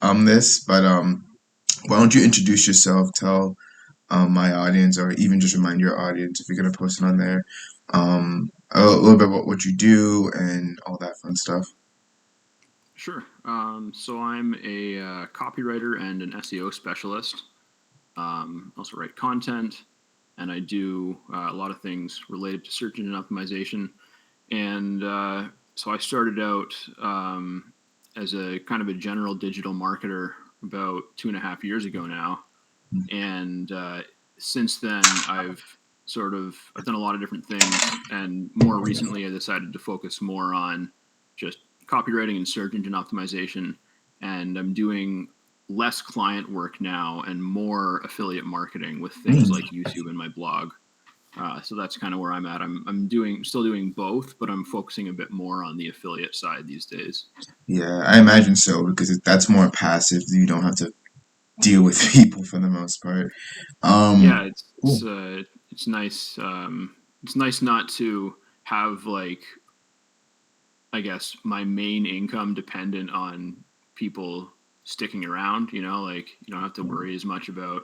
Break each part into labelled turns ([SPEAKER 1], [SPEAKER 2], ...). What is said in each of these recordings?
[SPEAKER 1] this, but why don't you introduce yourself? Tell my audience, or even just remind your audience if you're gonna post it on there, a little bit about what you do and all that fun stuff.
[SPEAKER 2] Sure. So I'm a copywriter and an SEO specialist. Also write content, and I do a lot of things related to search engine optimization. And so I started out as a kind of a general digital marketer about 2.5 years ago now, and since then I've done a lot of different things, and more recently I decided to focus more on just copywriting and search engine optimization, and I'm doing less client work now and more affiliate marketing with things like
[SPEAKER 1] Mm.
[SPEAKER 2] YouTube and my blog. So that's kind of where I'm at. I'm still doing both, but I'm focusing a bit more on the affiliate side these days.
[SPEAKER 1] Yeah, I imagine so because that's more passive. You don't have to deal with people for the most part.
[SPEAKER 2] Yeah,
[SPEAKER 1] Cool.
[SPEAKER 2] it's nice. It's nice not to have, like, I guess, my main income dependent on people sticking around. Like, you don't have to worry as much about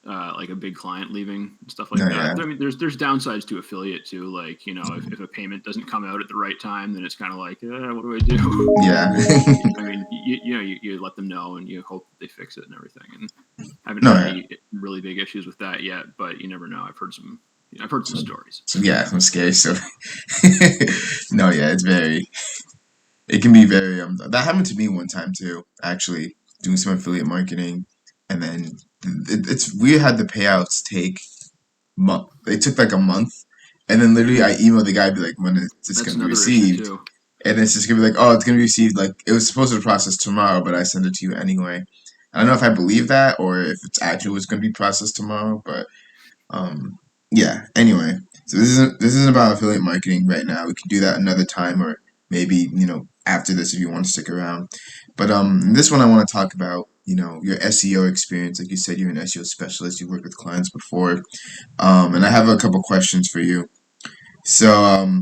[SPEAKER 2] like a big client leaving and stuff like
[SPEAKER 1] No,
[SPEAKER 2] that.
[SPEAKER 1] yeah,
[SPEAKER 2] I mean, there's downsides to affiliate too. Like, if a payment doesn't come out at the right time, then it's kind of like, what do I do?
[SPEAKER 1] yeah.
[SPEAKER 2] I mean, you let them know and you hope that they fix it and everything. And I haven't
[SPEAKER 1] No,
[SPEAKER 2] had
[SPEAKER 1] yeah.
[SPEAKER 2] any really big issues with that yet, but you never know. I've heard some stories.
[SPEAKER 1] So yeah, some scary stuff. No, yeah, it can be very that happened to me one time too, actually, doing some affiliate marketing, and then it's we had the payouts take month. They took like a month, and then literally I emailed the guy, be like, when is this
[SPEAKER 2] That's
[SPEAKER 1] gonna be
[SPEAKER 2] another issue
[SPEAKER 1] received?
[SPEAKER 2] too.
[SPEAKER 1] And it's just gonna be like, oh, it's gonna be received, like it was supposed to process tomorrow, but I sent it to you anyway. I don't know if I believe that or if it's actually was gonna be processed tomorrow, but um, yeah. Anyway, so this isn't about affiliate marketing right now. We can do that another time, or maybe after this if you want to stick around. But in this one I want to talk about your SEO experience. Like you said, you're an SEO specialist. You worked with clients before, and I have a couple questions for you. So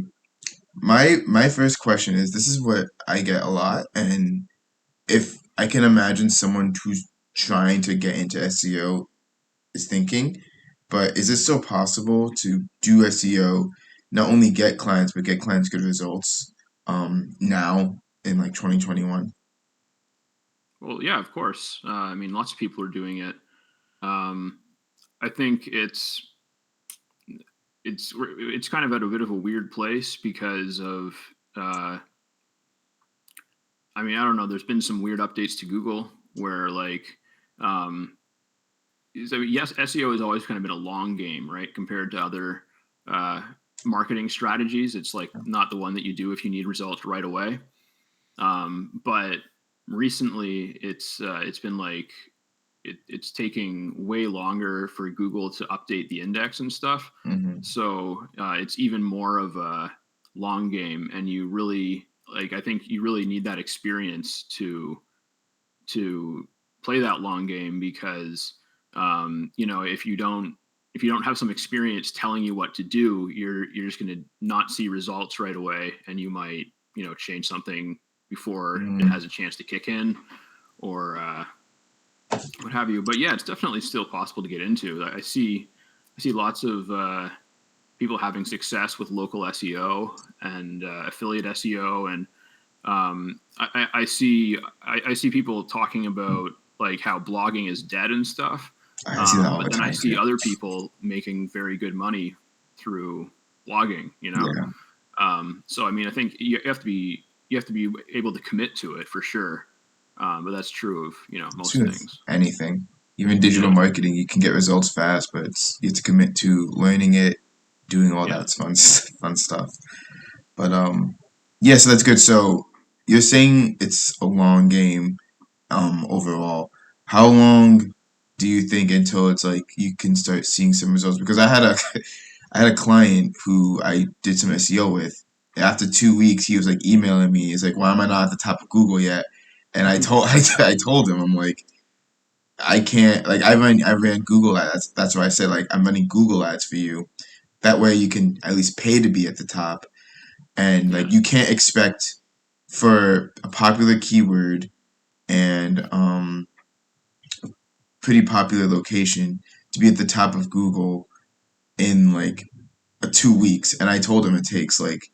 [SPEAKER 1] my first question is, this is what I get a lot, and if I can imagine someone who's trying to get into SEO is thinking, but is it still possible to do SEO, not only get clients, but get clients good results now in like 2021?
[SPEAKER 2] Well, yeah, of course. I mean, lots of people are doing it. Um, I think it's kind of at a bit of a weird place because of uh, I mean, I don't know. There's been some weird updates to Google where, like, um, so yes, SEO has always kind of been a long game, right? Compared to other uh, marketing strategies, it's like not the one that you do if you need results right away. But recently, it's been like it's taking way longer for Google to update the index and stuff.
[SPEAKER 1] Hmm.
[SPEAKER 2] So it's even more of a long game, and you really like. I think you really need that experience to play that long game because if you don't have some experience telling you what to do, you're just going to not see results right away, and you might change something before it
[SPEAKER 1] Mm.
[SPEAKER 2] has a chance to kick in, or what have you. But yeah, it's definitely still possible to get into. I see lots of people having success with local SEO and affiliate SEO, and I see people talking about like how blogging is dead and stuff.
[SPEAKER 1] I see that all
[SPEAKER 2] But
[SPEAKER 1] the
[SPEAKER 2] then I
[SPEAKER 1] time
[SPEAKER 2] see
[SPEAKER 1] too.
[SPEAKER 2] other people making very good money through blogging.
[SPEAKER 1] Yeah,
[SPEAKER 2] So I mean, I think you have to be able to commit to it for sure. But that's true of
[SPEAKER 1] it's
[SPEAKER 2] most
[SPEAKER 1] with
[SPEAKER 2] things.
[SPEAKER 1] anything. Even digital
[SPEAKER 2] Yeah,
[SPEAKER 1] marketing, you can get results fast, but you have to commit to learning it, doing all
[SPEAKER 2] yeah.
[SPEAKER 1] that fun stuff. But yeah, so that's good. So you're saying it's a long game overall. How long do you think until it's like you can start seeing some results? Because I had a I had a client who I did some SEO with. After 2 weeks, he was like emailing me. He's like, "Why am I not at the top of Google yet?" And I told him, I'm like, I can't, like, I ran Google ads. That's why I said, like, I'm running Google ads for you. That way you can at least pay to be at the top. And like
[SPEAKER 2] Yeah.
[SPEAKER 1] you can't expect for a popular keyword and pretty popular location to be at the top of Google in like 2 weeks. And I told him it takes like,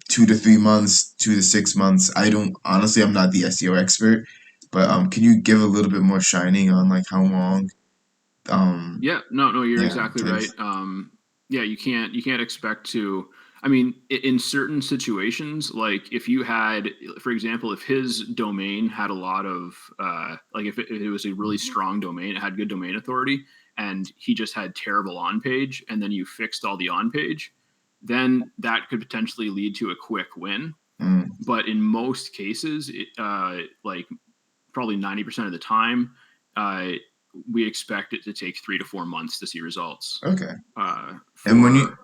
[SPEAKER 1] 2 to 3 months, 2 to 6 months. I don't honestly, I'm not the SEO expert, but can you give a little bit more shining on like how long
[SPEAKER 2] Yeah, no, you're
[SPEAKER 1] yeah,
[SPEAKER 2] exactly right.
[SPEAKER 1] takes?
[SPEAKER 2] Yeah, you can't expect to. I mean, in certain situations, like if you had, for example, if his domain had a lot of, like if it was a really strong domain, it had good domain authority, and he just had terrible on page, and then you fixed all the on page, then that could potentially lead to a quick win.
[SPEAKER 1] Mm,
[SPEAKER 2] But in most cases, like probably 90% of the time, uh, we expect it to take 3 to 4 months to see results
[SPEAKER 1] okay. And when you
[SPEAKER 2] for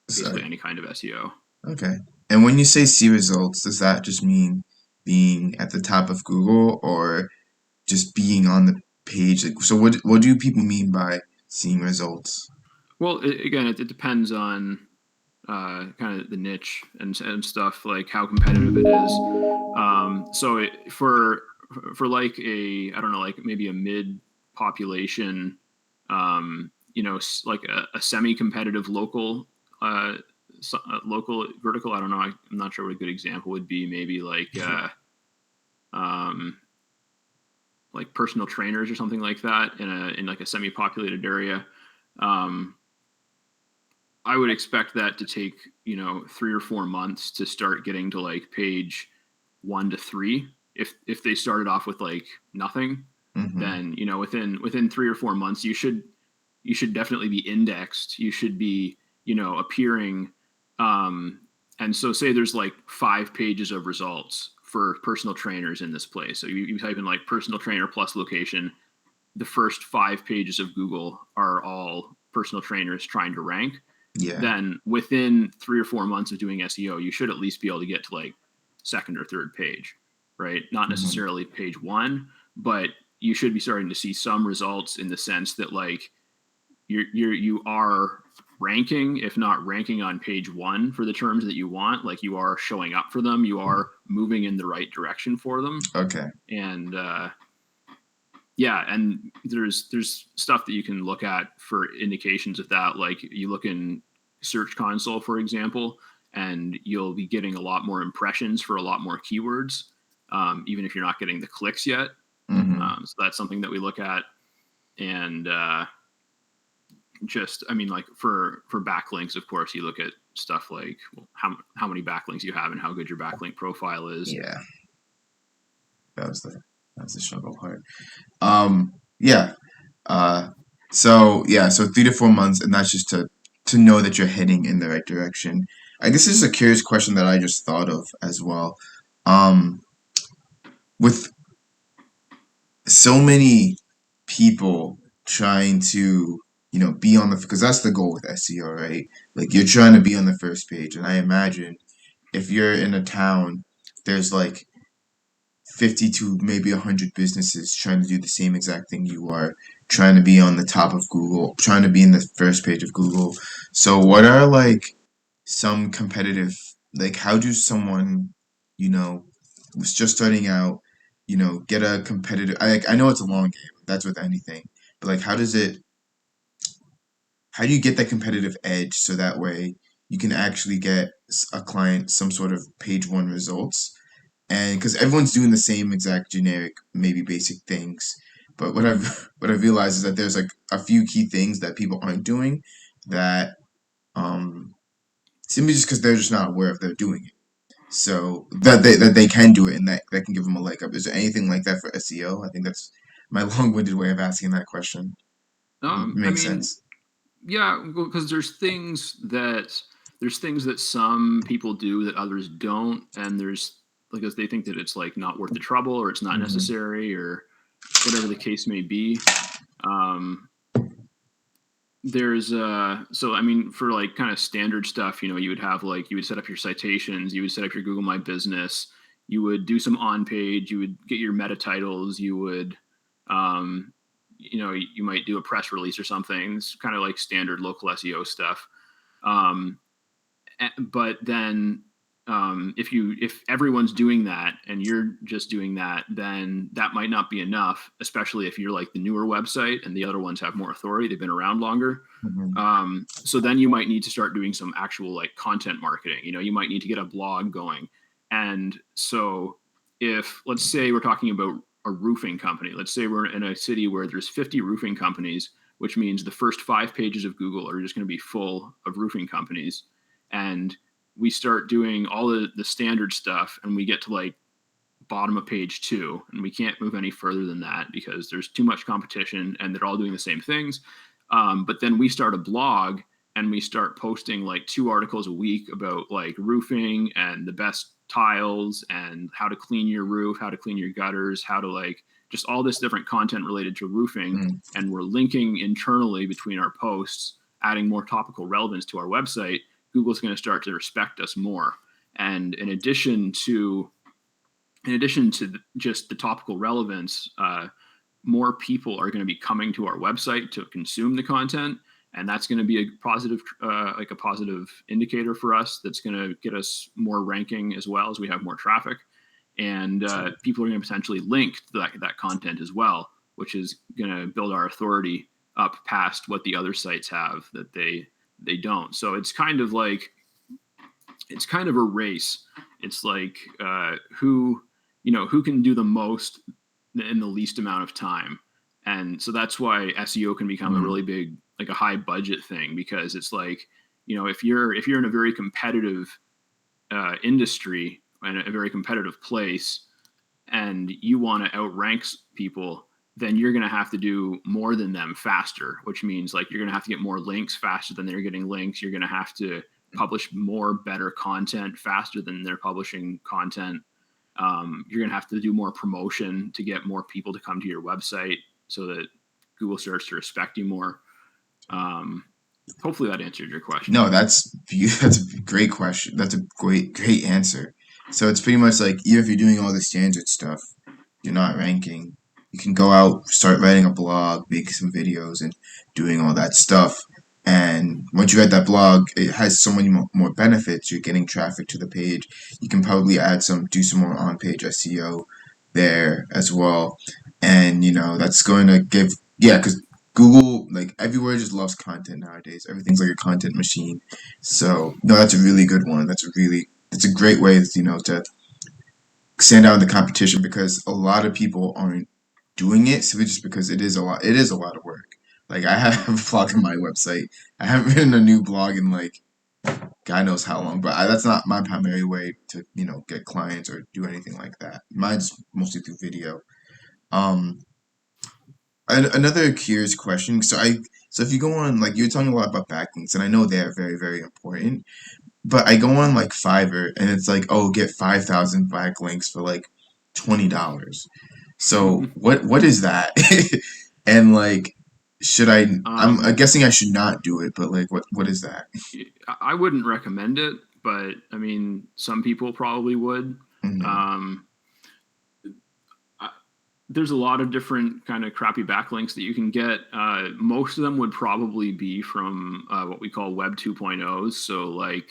[SPEAKER 2] basically
[SPEAKER 1] sorry.
[SPEAKER 2] any kind of SEO.
[SPEAKER 1] Okay. And when you say see results, does that just mean being at the top of Google or just being on the page? Like, so what do people mean by seeing results?
[SPEAKER 2] Well, again, it depends on kind of the niche and stuff, like how competitive it is. So for like a, I don't know, like maybe a mid population, like a semi competitive local, uh, local vertical. I don't know. I'm not sure what a good example would be. Maybe um, like personal trainers or something like that in like a semi populated area. Um, I would expect that to take 3 or 4 months to start getting to like page 1 to 3. If they started off with like nothing,
[SPEAKER 1] Mm-hmm.
[SPEAKER 2] then within 3 or 4 months you should definitely be indexed. You should be appearing. And so say there's like 5 pages of results for personal trainers in this place. So you type in like personal trainer plus location. The first 5 pages of Google are all personal trainers trying to rank.
[SPEAKER 1] Yeah.
[SPEAKER 2] Then within 3 or 4 months of doing SEO, you should at least be able to get to like second or third page, right? Not
[SPEAKER 1] Mm-hmm.
[SPEAKER 2] necessarily page one, but you should be starting to see some results in the sense that like you are ranking, if not ranking on page one for the terms that you want, like you are showing up for them, you are moving in the right direction for them,
[SPEAKER 1] Okay.
[SPEAKER 2] and yeah, and there's stuff that you can look at for indications of that. Like you look in Search Console, for example, and you'll be getting a lot more impressions for a lot more keywords, even if you're not getting the clicks yet.
[SPEAKER 1] Mm-hmm.
[SPEAKER 2] So that's something that we look at, and just I mean, like for backlinks, of course, you look at stuff like how many backlinks you have and how good your backlink profile is.
[SPEAKER 1] Yeah. That was the struggle part. Yeah. Uh, so 3 to 4 months, and that's just to know that you're heading in the right direction. I guess this is a curious question that I just thought of as well. Um, with so many people trying to, be on the, because that's the goal with SEO, right? Like you're trying to be on the first page, and I imagine if you're in a town, there's like 50 to maybe 100 businesses trying to do the same exact thing you are, trying to be on the top of Google, trying to be in the first page of Google. So, what are like some competitive, like, how do someone, who's just starting out, get a competitive, I know it's a long game, that's with anything, but like, how do you get that competitive edge so that way you can actually get a client some sort of page one results? And because everyone's doing the same exact generic, maybe basic things, but what I've realized is that there's like a few key things that people aren't doing that um simply just because they're just not aware if they're doing it. So that they can do it and that can give them a leg up. Is there anything like that for SEO? I think that's my long-winded way of asking that question.
[SPEAKER 2] I
[SPEAKER 1] Makes
[SPEAKER 2] mean,
[SPEAKER 1] sense.
[SPEAKER 2] yeah, because there's things that some people do that others don't, and there's because they think that it's like not worth the trouble or it's not
[SPEAKER 1] Hmm.
[SPEAKER 2] necessary or whatever the case may be. Um, there's so I mean for like kind of standard stuff, you would have like you would set up your citations, you would set up your Google My Business, you would do some on page, you would get your meta titles, you would um you might do a press release or something. It's kind of like standard local SEO stuff. But then if everyone's doing that and you're just doing that, then that might not be enough, especially if you're like the newer website and the other ones have more authority, they've been around longer.
[SPEAKER 1] Hmm.
[SPEAKER 2] So then you might need to start doing some actual like content marketing. You might need to get a blog going. And so if, let's say we're talking about a roofing company, let's say we're in a city where there's 50 roofing companies, which means the first 5 pages of Google are just going to be full of roofing companies. And we start doing all the standard stuff and we get to like bottom of page 2 and we can't move any further than that because there's too much competition and they're all doing the same things. But then we start a blog and we start posting like 2 articles a week about like roofing and the best tiles and how to clean your roof, how to clean your gutters, how to like just all this different content related to roofing.
[SPEAKER 1] Mm.
[SPEAKER 2] And we're linking internally between our posts, adding more topical relevance to our website. Google's going to start to respect us more. And in addition to just the topical relevance, more people are going to be coming to our website to consume the content, and that's going to be a positive, like a positive indicator for us. That's going to get us more ranking as well as we have more traffic, and people are going to potentially link to that content as well, which is going to build our authority up past what the other sites have that they don't. So it's kind of a race. It's like who can do the most in the least amount of time. And so that's why SEO can become a
[SPEAKER 1] Mm.
[SPEAKER 2] really big, like a high budget thing, because it's like, if you're in a very competitive industry and a very competitive place and you want to outrank people, then you're going to have to do more than them faster, which means like you're going to have to get more links faster than they're getting links. You're going to have to publish more better content faster than they're publishing content. You're going to have to do more promotion to get more people to come to your website so that Google starts to respect you more. Um, Hopefully that answered your question.
[SPEAKER 1] No, that's a great question. That's a great answer. So it's pretty much like even if you're doing all the standard stuff, you're not ranking. You can go out, start writing a blog, make some videos, and doing all that stuff. And once you write that blog, it has so many more benefits. You're getting traffic to the page. You can probably do some more on-page SEO there as well. And that's going to give, yeah, because Google, like everywhere, just loves content nowadays. Everything's like a content machine. So no, that's a really good one. It's a great way, to stand out in the competition because a lot of people aren't doing it simply just because it is a lot of work. Like I have a blog on my website. I haven't written a new blog in like God knows how long, but that's not my primary way to get clients or do anything like that. Mine's mostly through video. Um, another curious question. So if you go on, like you're talking a lot about backlinks, and I know they're very very important. But I go on like Fiverr and it's like, oh, get 5,000 backlinks for like $20. So what is that? And like, should I? I'm
[SPEAKER 2] um,
[SPEAKER 1] guessing I should not do it, but like, what is that?
[SPEAKER 2] I wouldn't recommend it, but I mean, some people probably would.
[SPEAKER 1] Hmm.
[SPEAKER 2] Um, there's a lot of different kind of crappy backlinks that you can get. Most of them would probably be from what we call Web 2.0s. So like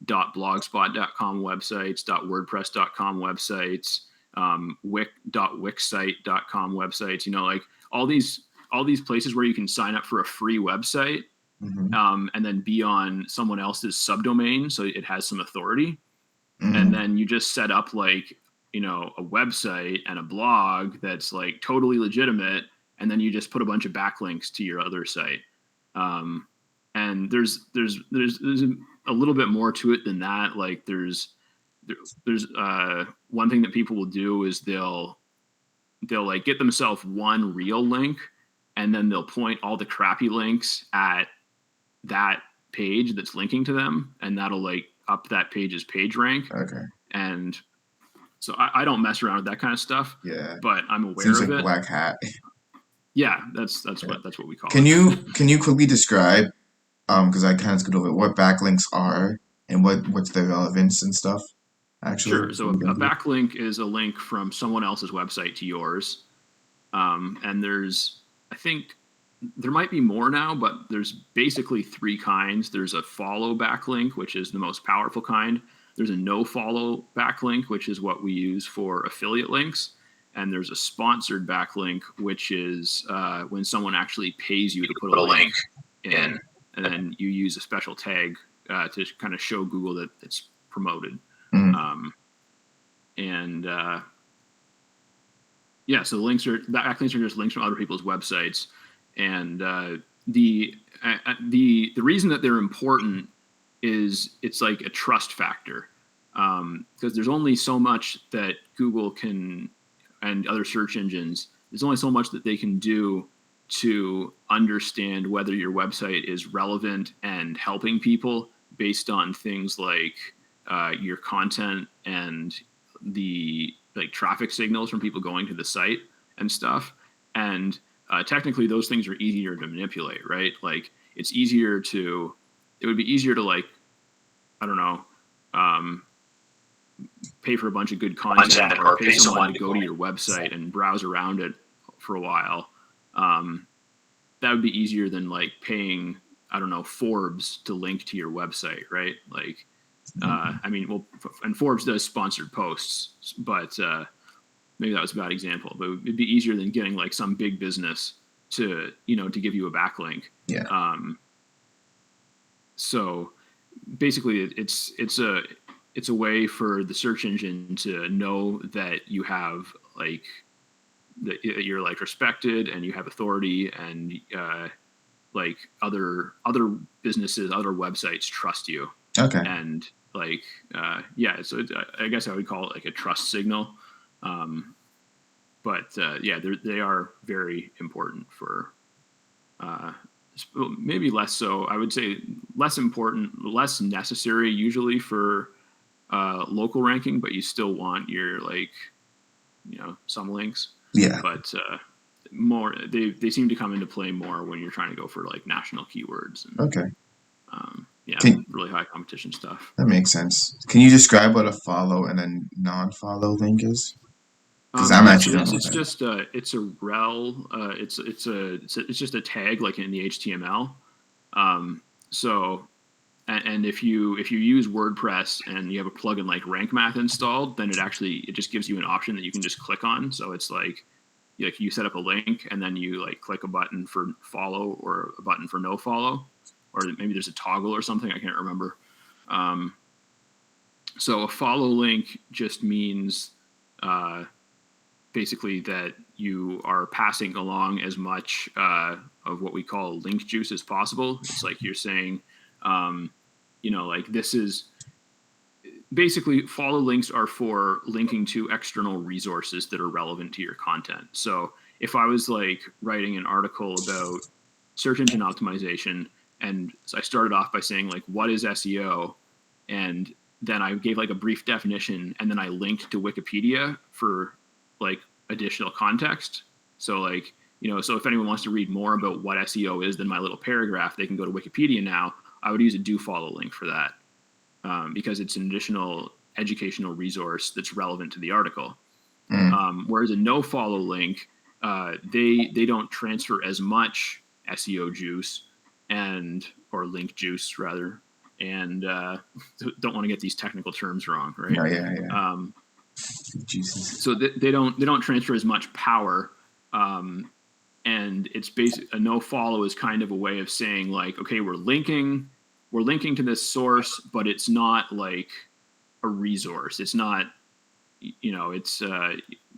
[SPEAKER 2] .blogspot.com websites, .wordpress.com websites, wixsite.com websites. Like all these places where you can sign up for a free website,
[SPEAKER 1] Hmm.
[SPEAKER 2] and then be on someone else's subdomain, so it has some authority, and
[SPEAKER 1] Hmm.
[SPEAKER 2] then you just set up like a website and a blog that's like totally legitimate, and then you just put a bunch of backlinks to your other site. um, and there's a little bit more to it than that. Like there's one thing that people will do is they'll like get themselves one real link, and then they'll point all the crappy links at that page that's linking to them, and that'll like up that page's page rank.
[SPEAKER 1] Okay.
[SPEAKER 2] And so I don't mess around with that kind of stuff,
[SPEAKER 1] Yeah.
[SPEAKER 2] but I'm aware
[SPEAKER 1] Seems
[SPEAKER 2] of
[SPEAKER 1] like
[SPEAKER 2] it.
[SPEAKER 1] black hat.
[SPEAKER 2] Yeah, that's
[SPEAKER 1] Yeah.
[SPEAKER 2] what we call
[SPEAKER 1] Can
[SPEAKER 2] it.
[SPEAKER 1] you quickly describe because I kind of skipped over what backlinks are and what's their relevance and stuff actually
[SPEAKER 2] Sure. So
[SPEAKER 1] before we go
[SPEAKER 2] a
[SPEAKER 1] into it?
[SPEAKER 2] backlink is a link from someone else's website to yours. And I think there might be more now, but there's basically three kinds. There's a follow backlink, which is the most powerful kind. there's a no follow backlink, which is what we use for affiliate links. And there's a sponsored backlink, which is when someone actually pays you to put a link in, and then you use a special tag to kind of show Google that it's promoted.
[SPEAKER 1] Mm.
[SPEAKER 2] And yeah, so backlinks are just links from other people's websites, and the reason that they're important is it's like a trust factor, because there's only so much that Google can, and other search engines, there's only so much that they can do to understand whether your website is relevant and helping people based on things like your content and the like traffic signals from people going to the site and stuff. And technically those things are easier to manipulate, right? Like it would be easier to like, I don't know, pay for a bunch of good content or pay someone to go to your website and browse around it for a while. That would be easier than like paying, I don't know, Forbes to link to your website, right? Like, I mean, well, and Forbes does sponsored posts, but maybe that was a bad example. But it'd be easier than getting like some big business to give you a backlink.
[SPEAKER 1] Yeah.
[SPEAKER 2] So basically, it's a way for the search engine to know that you have like that you're like respected and you have authority, and like other businesses, other websites trust you.
[SPEAKER 1] Okay.
[SPEAKER 2] And like yeah, so I guess I would call it like a trust signal. But yeah, they are very important for maybe less so. I would say less important, less necessary usually for local ranking, but you still want your like some links.
[SPEAKER 1] Yeah.
[SPEAKER 2] But more they seem to come into play more when you're trying to go for like national keywords. And,
[SPEAKER 1] Okay.
[SPEAKER 2] Yeah, really high competition stuff.
[SPEAKER 1] That makes sense. Can you describe what a follow and a non-follow link is? Because I'm
[SPEAKER 2] Yeah, so
[SPEAKER 1] actually don't know
[SPEAKER 2] it's
[SPEAKER 1] that.
[SPEAKER 2] just it's a rel. It's just a tag like in the HTML. So and if you use WordPress and you have a plugin like Rank Math installed, then it just gives you an option that you can just click on. So it's like you set up a link and then you like click a button for follow or a button for no follow, or maybe there's a toggle or something, I can't remember. So a follow link just means basically that you are passing along as much of what we call link juice as possible. It's like you're saying, like this is basically follow links are for linking to external resources that are relevant to your content. So if I was like writing an article about search engine optimization, and I started off by saying like, what is SEO? And then I gave like a brief definition, and then I linked to Wikipedia for like additional context. So like, so if anyone wants to read more about what SEO is than my little paragraph, they can go to Wikipedia now. I would use a do follow link for that. Because it's an additional educational resource that's relevant to the article. Whereas a no follow link, they don't transfer as much SEO juice or link juice rather, and don't want to get these technical terms wrong, right?
[SPEAKER 1] Oh, yeah. Jesus.
[SPEAKER 2] So they don't transfer as much power, and it's a no follow is kind of a way of saying like, okay, we're linking to this source, but it's not like a resource. It's not, it's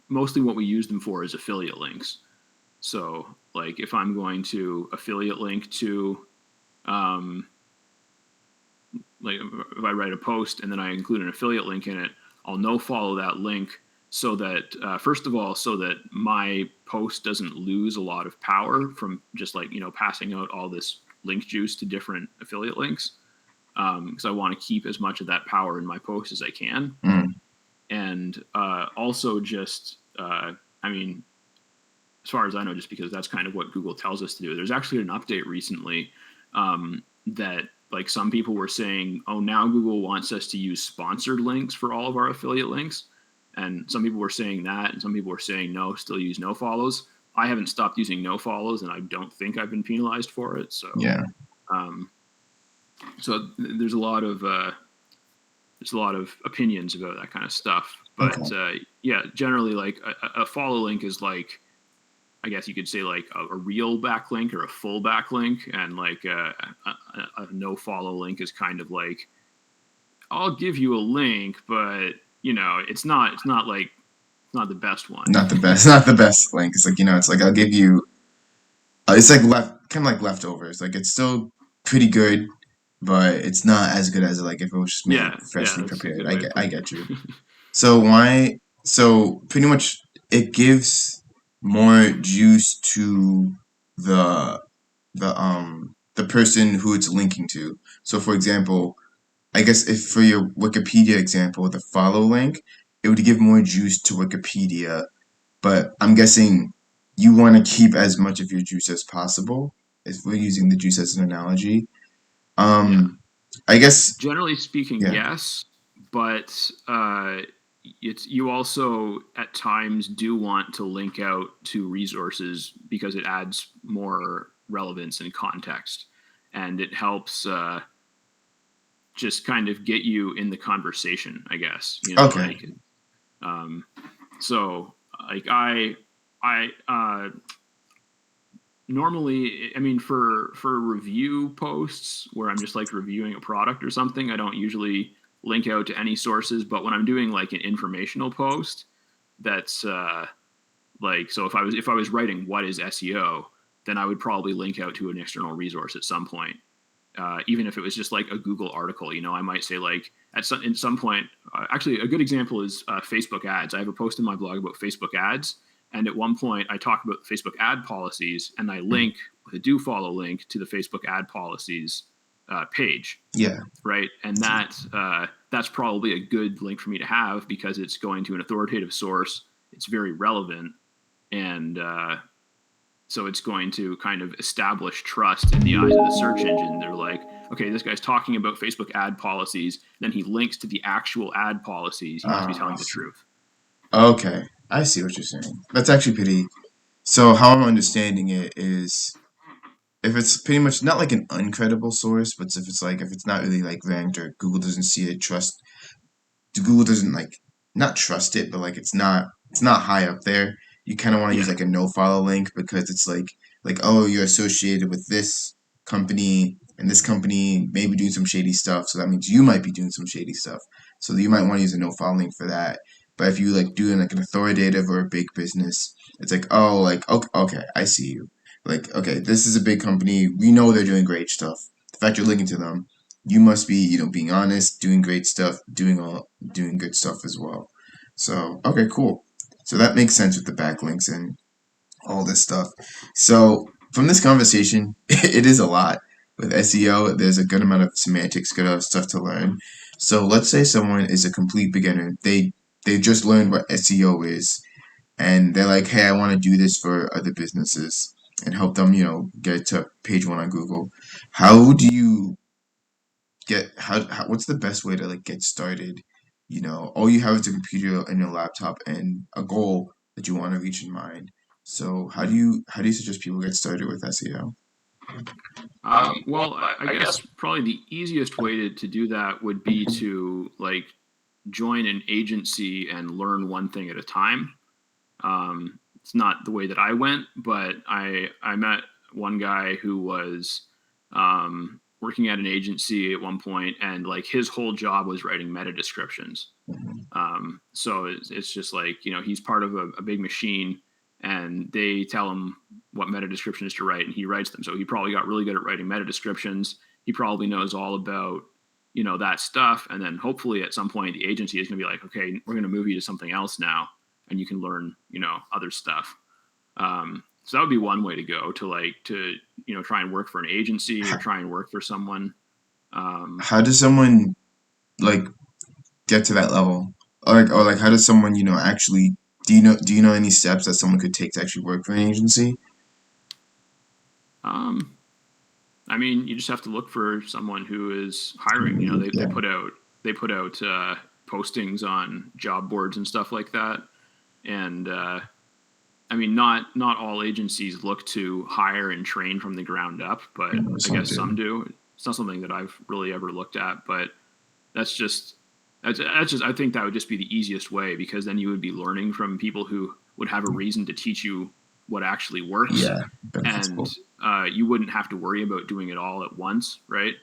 [SPEAKER 2] mostly what we use them for is affiliate links. So like if I'm going to affiliate link to, like if I write a post and then I include an affiliate link in it, I'll no follow that link so that first of all, so that my post doesn't lose a lot of power from just like, passing out all this link juice to different affiliate links. Because I want to keep as much of that power in my post as I can. And also just, I mean, as far as I know, just because that's kind of what Google tells us to do. There's actually an update recently that like some people were saying, oh, now Google wants us to use sponsored links for all of our affiliate links. And some people were saying that, and some people were saying, no, still use no follows. I haven't stopped using no follows, and I don't think I've been penalized for it. So,
[SPEAKER 1] yeah.
[SPEAKER 2] So there's a lot of there's a lot of opinions about that kind of stuff. But
[SPEAKER 1] Okay.
[SPEAKER 2] yeah, generally like a follow link is like, I guess you could say like a real backlink or a full backlink, and like a no follow link is kind of like, I'll give you a link, but it's not like it's not the best one.
[SPEAKER 1] Not the best. Not the best link. It's like it's like I'll give you. It's like kind of like leftovers. Like it's still pretty good, but it's not as good as like if it was just made
[SPEAKER 2] Yeah,
[SPEAKER 1] freshly
[SPEAKER 2] that's a
[SPEAKER 1] prepared.
[SPEAKER 2] good
[SPEAKER 1] I
[SPEAKER 2] way of
[SPEAKER 1] get. I
[SPEAKER 2] putting
[SPEAKER 1] get you.
[SPEAKER 2] it.
[SPEAKER 1] So why? So pretty much, it gives more juice to the the person who it's linking to. So for example, I guess if for your Wikipedia example, the follow link, it would give more juice to Wikipedia, but I'm guessing you want to keep as much of your juice as possible. If we're using the juice as an analogy,
[SPEAKER 2] Yeah.
[SPEAKER 1] um, I guess
[SPEAKER 2] Generally speaking,
[SPEAKER 1] yeah.
[SPEAKER 2] yes, but it's you also at times do want to link out to resources because it adds more relevance and context, and it helps just kind of get you in the conversation. I guess
[SPEAKER 1] Okay,
[SPEAKER 2] like um, so like I normally, I mean, for review posts where I'm just like reviewing a product or something, I don't usually link out to any sources. But when I'm doing like an informational post, that's like, so if I was writing what is SEO, then I would probably link out to an external resource at some point. Even if it was just like a Google article, I might say like in some point. Actually, a good example is Facebook ads. I have a post in my blog about Facebook ads, and at one point I talk about Facebook ad policies, and I link with a do follow link to the Facebook ad policies page,
[SPEAKER 1] yeah.
[SPEAKER 2] right? And that's probably a good link for me to have because it's going to an authoritative source. It's very relevant, and so it's going to kind of establish trust in the eyes of the search engine. They're like, okay, this guy's talking about Facebook ad policies. Then he links to the actual ad policies. He must be
[SPEAKER 1] I
[SPEAKER 2] telling the
[SPEAKER 1] see.
[SPEAKER 2] truth.
[SPEAKER 1] Okay, I see what you're saying. That's actually pretty. So how I'm understanding it is, if it's pretty much not like an uncredible source, but if it's not really like ranked or Google doesn't see it, Google doesn't like not trust it, but like it's not high up there. You kind of want to use
[SPEAKER 2] Yeah,
[SPEAKER 1] like a no follow link because it's like, oh, you're associated with this company, and this company maybe doing some shady stuff, so that means you might be doing some shady stuff. So you might want to use a no follow link for that. But if you like doing like an authoritative or a big business, it's like, oh, like okay, okay, I see you. Like, okay, this is a big company. We know they're doing great stuff. The fact you're linking to them, you must be, being honest, doing great stuff, doing good stuff as well. So, okay, cool. So that makes sense with the backlinks and all this stuff. So, from this conversation, it is a lot with SEO. There's a good amount of semantics, good of stuff to learn. So, let's say someone is a complete beginner. They just learned what SEO is, and they're like, "Hey, I want to do this for other businesses and help them, get to page one on Google." How do you what's the best way to like get started? All you have is a computer and your laptop and a goal that you want to reach in mind. So how do you suggest people get started with SEO?
[SPEAKER 2] well, I guess probably the easiest way to do that would be to like join an agency and learn one thing at a time. It's not the way that I went, but I met one guy who was working at an agency at one point, and like his whole job was writing meta descriptions. So it's just like he's part of a big machine, and they tell him what meta description is to write, and he writes them. So he probably got really good at writing meta descriptions. He probably knows all about that stuff, and then hopefully at some point the agency is going to be like, okay, we're going to move you to something else now, and you can learn other stuff. So that would be one way to go to try and work for an agency or
[SPEAKER 1] How,
[SPEAKER 2] try and work for someone. Um,
[SPEAKER 1] how does someone like get to that level? Or like how does someone, actually do you know any steps that someone could take to actually work for an agency?
[SPEAKER 2] um, I mean, you just have to look for someone who is hiring. They
[SPEAKER 1] Yeah.
[SPEAKER 2] put out postings on job boards and stuff like that. And I mean, not all agencies look to hire and train from the ground up, but I
[SPEAKER 1] Some
[SPEAKER 2] guess
[SPEAKER 1] do.
[SPEAKER 2] some do. It's not something that I've really ever looked at, but that's just. That's just, I think that would just be the easiest way, because then you would be learning from people who would have a reason to teach you what actually works,
[SPEAKER 1] Yeah,
[SPEAKER 2] and
[SPEAKER 1] beneficial.
[SPEAKER 2] you wouldn't have to worry about doing it all at once, right?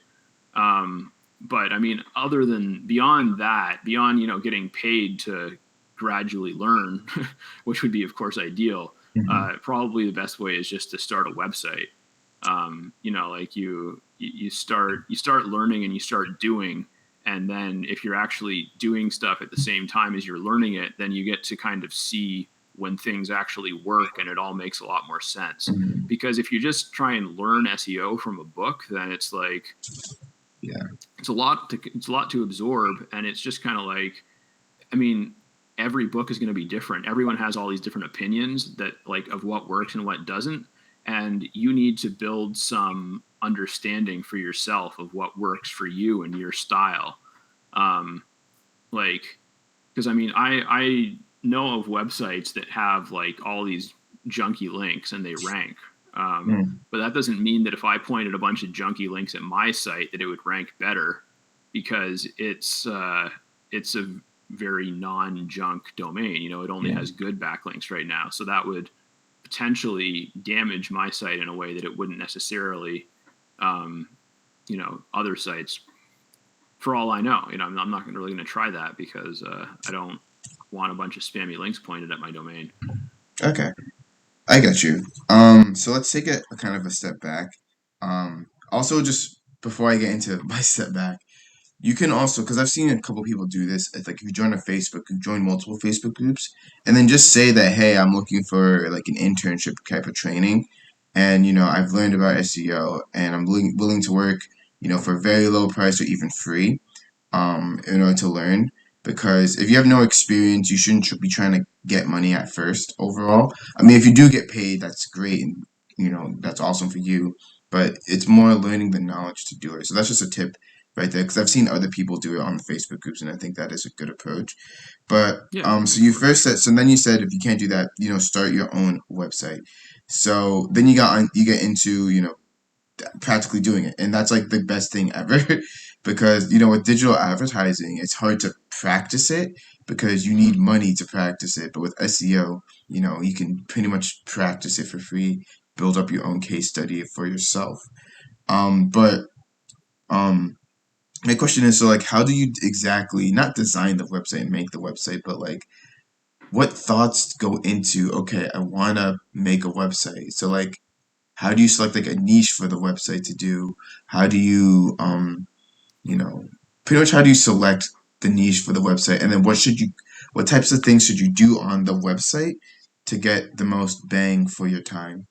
[SPEAKER 2] But I mean, other than beyond that, beyond getting paid to gradually learn, which would be, of course, ideal.
[SPEAKER 1] Hmm.
[SPEAKER 2] Probably the best way is just to start a website. Like you start learning and you start doing, and then if you're actually doing stuff at the same time as you're learning it, then you get to kind of see when things actually work, and it all makes a lot more sense.
[SPEAKER 1] Hmm.
[SPEAKER 2] Because if you just try and learn SEO from a book, then it's like
[SPEAKER 1] Yeah.
[SPEAKER 2] it's a lot to absorb, and it's just kind of like, I mean, every book is going to be different. Everyone has all these different opinions that like of what works and what doesn't, and you need to build some understanding for yourself of what works for you and your style. Um, like, because I mean, I know of websites that have like all these junky links and they rank.
[SPEAKER 1] Mm.
[SPEAKER 2] But that doesn't mean that if I pointed a bunch of junky links at my site that it would rank better, because it's a very non-junk domain. It only
[SPEAKER 1] Yeah.
[SPEAKER 2] has good backlinks right now, so that would potentially damage my site in a way that it wouldn't necessarily, um, other sites. For all I know, I'm not really going to try that, because I don't want a bunch of spammy links pointed at my domain.
[SPEAKER 1] Okay. I get you. So let's take a kind of a step back. Also, just before I get into my step back, you can also, because I've seen a couple people do this. It's like if you join a Facebook, you join multiple Facebook groups, and then just say that, hey, I'm looking for like an internship type of training, and I've learned about SEO, and I'm willing to work, for a very low price or even free, in order to learn. Because if you have no experience, you shouldn't be trying to get money at first overall. I mean, if you do get paid, that's great, and that's awesome for you. But it's more learning the knowledge to do it. So that's just a tip right there, because I've seen other people do it on the Facebook groups, and I think that is a good approach. But
[SPEAKER 2] Yeah,
[SPEAKER 1] so
[SPEAKER 2] of
[SPEAKER 1] you
[SPEAKER 2] course.
[SPEAKER 1] first said, so then you said if you can't do that, start your own website. So then you get into practically doing it, and that's like the best thing ever, because with digital advertising, it's hard to practice it because you need money to practice it. But with SEO, you can pretty much practice it for free, build up your own case study for yourself. But um my question is, so like, how do you exactly not design the website and make the website, but like, what thoughts go into, okay, I want to make a website? So like, how do you select like a niche for the website to do? How do you you know, pretty much how do you select the niche for the website? And then what types of things should you do on the website to get the most bang for your time?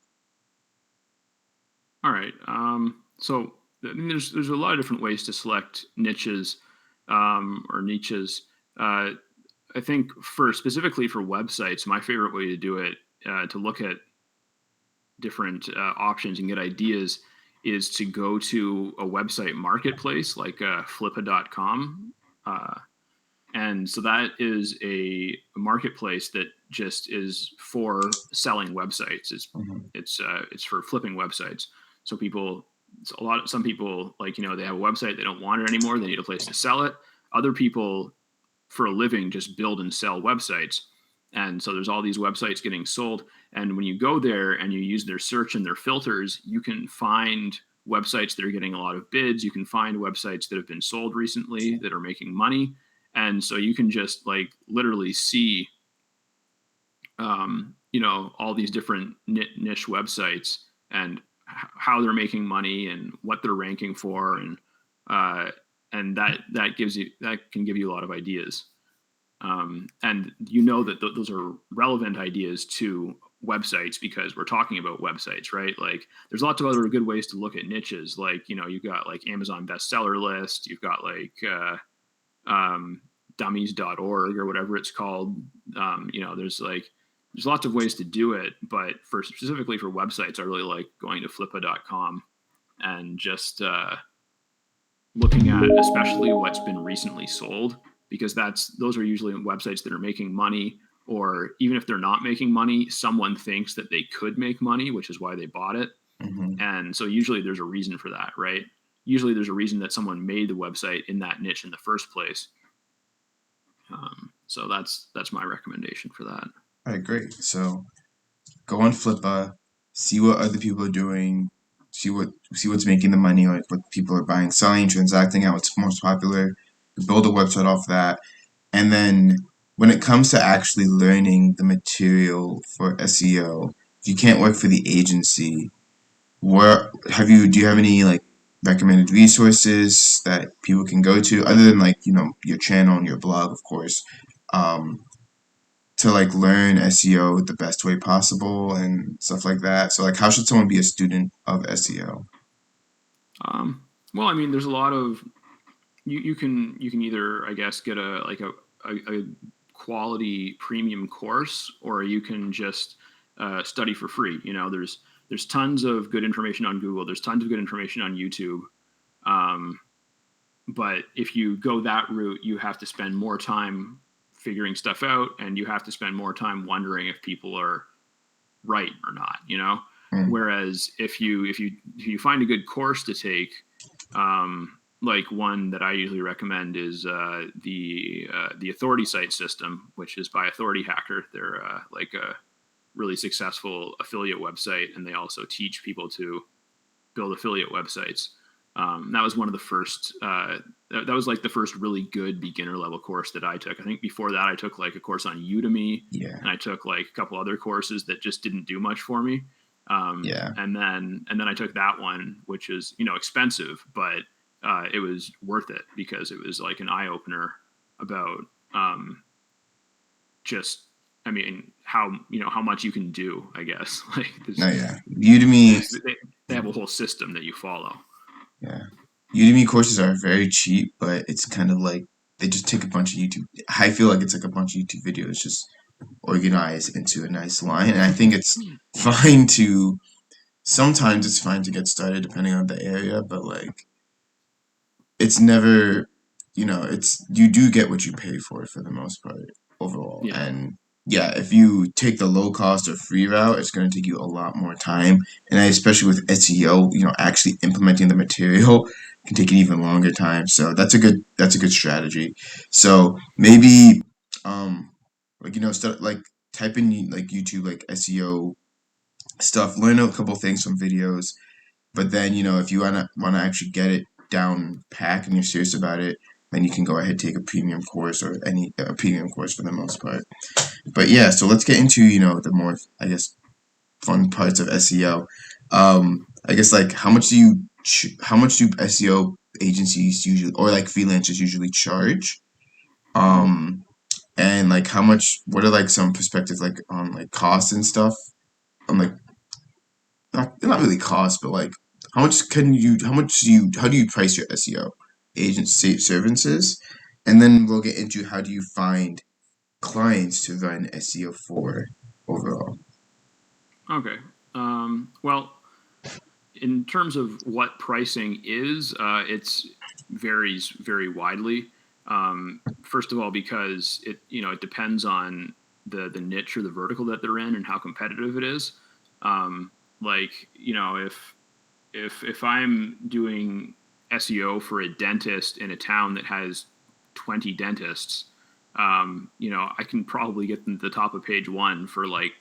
[SPEAKER 2] All right. So I mean, there's a lot of different ways to select niches, or niches. Uh, I think for specifically for websites, my favorite way to do it, to look at different options and get ideas, is to go to a website marketplace like flippa.com. And so that is a marketplace that just is for selling websites. It's
[SPEAKER 1] Mhm.
[SPEAKER 2] it's it's for flipping websites. So some people, like, they have a website, they don't want it anymore, they need a place to sell it. Other people, for a living, just build and sell websites. And so there's all these websites getting sold. And when you go there and you use their search and their filters, you can find websites that are getting a lot of bids. You can find websites that have been sold recently that are making money. And so you can just like literally see, all these different niche websites, and how they're making money and what they're ranking for. Uh, and that can give you a lot of ideas. And that those are relevant ideas to websites, because we're talking about websites, right? Like, there's lots of other good ways to look at niches. Like, you've got like Amazon bestseller list, you've got like um, dummies.org or whatever it's called. There's lots of ways to do it, but for specifically for websites, I really like going to flippa.com and just looking at especially what's been recently sold, because those are usually websites that are making money, or even if they're not making money, someone thinks that they could make money, which is why they bought it.
[SPEAKER 1] Mhm.
[SPEAKER 2] And so usually there's a reason for that, right? Usually there's a reason that someone made the website in that niche in the first place. So that's my recommendation for that.
[SPEAKER 1] All right, great. So go on Flippa, see what other people are doing, see what's making the money, like what people are buying, selling, transacting out, what's most popular. Build a website off that, and then when it comes to actually learning the material for SEO, if you can't work for the agency, where have you? Do you have any like recommended resources that people can go to, other than like your channel and your blog, of course, um, to like learn SEO the best way possible and stuff like that. So like, how should someone be a student of SEO?
[SPEAKER 2] Well, I mean, there's a lot of you can either, I guess, get a quality premium course, or you can just study for free. There's tons of good information on Google. There's tons of good information on YouTube. Um, but if you go that route, you have to spend more time figuring stuff out, and you have to spend more time wondering if people are right or not.
[SPEAKER 1] Mm,
[SPEAKER 2] Whereas if you find a good course to take, like one that I usually recommend is the Authority Site System, which is by Authority Hacker. They're like a really successful affiliate website, and they also teach people to build affiliate websites. That was one of the first. That was like the first really good beginner level course that I took. I think before that I took like a course on Udemy,
[SPEAKER 1] yeah,
[SPEAKER 2] and I took like a couple other courses that just didn't do much for me.
[SPEAKER 1] yeah,
[SPEAKER 2] And then I took that one, which is expensive, but it was worth it because it was like an eye opener about um, just I mean how much you can do. I guess like
[SPEAKER 1] no, yeah. Udemy,
[SPEAKER 2] they have a whole system that you follow.
[SPEAKER 1] yeah. Udemy courses are very cheap, but it's kind of like they just take a bunch of YouTube. I feel like it's like a bunch of YouTube videos just organized into a nice line, and I think it's fine to sometimes it's fine to get started depending on the area, but like it's never, it's you do get what you pay for the most part overall.
[SPEAKER 2] Yeah.
[SPEAKER 1] And yeah, if you take the low cost or free route, it's going to take you a lot more time. And especially with SEO, actually implementing the material can take an even longer time. So that's a good strategy. So maybe, like start like type in like YouTube like SEO stuff, learn a couple things from videos, but then, if you wanna actually get it down pack and you're serious about it, then you can go ahead and take a premium course or any a premium course for the most part. But yeah, so let's get into, the more, I guess, fun parts of SEO. I guess like how much do SEO agencies usually or like freelancers usually charge?
[SPEAKER 2] Mm-hmm.
[SPEAKER 1] Um, and like what are like some perspectives like on like costs and stuff? On like not really cost, but like how do you price your SEO agency services? And then we'll get into how do you find clients to run SEO for overall.
[SPEAKER 2] Okay. Well, in terms of what pricing is, it's varies very widely. First of all, because it depends on the niche or the vertical that they're in and how competitive it is. Like if I'm doing SEO for a dentist in a town that has 20 dentists, I can probably get them to the top of page one for like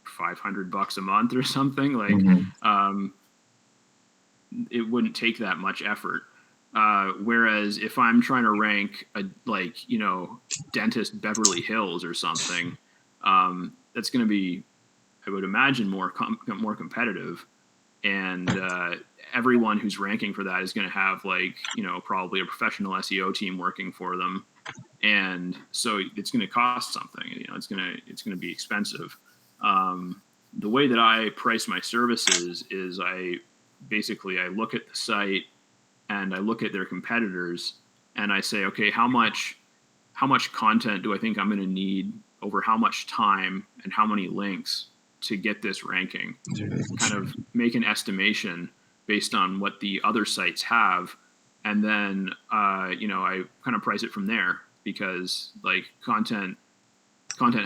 [SPEAKER 2] $500 a month or something. Like,
[SPEAKER 1] Hmm.
[SPEAKER 2] um, it wouldn't take that much effort. Whereas if I'm trying to rank a like dentist Beverly Hills or something, that's going to be, I would imagine, more competitive, and everyone who's ranking for that is going to have like probably a professional SEO team working for them, and so it's going to cost something. It's going to be expensive. Um, the way that I price my services is I look at the site and I look at their competitors and I say, okay, how much content do I think I'm going to need over how much time and how many links to get this ranking? Kind of make an estimation based on what the other sites have, and then I kind of price it from there because like content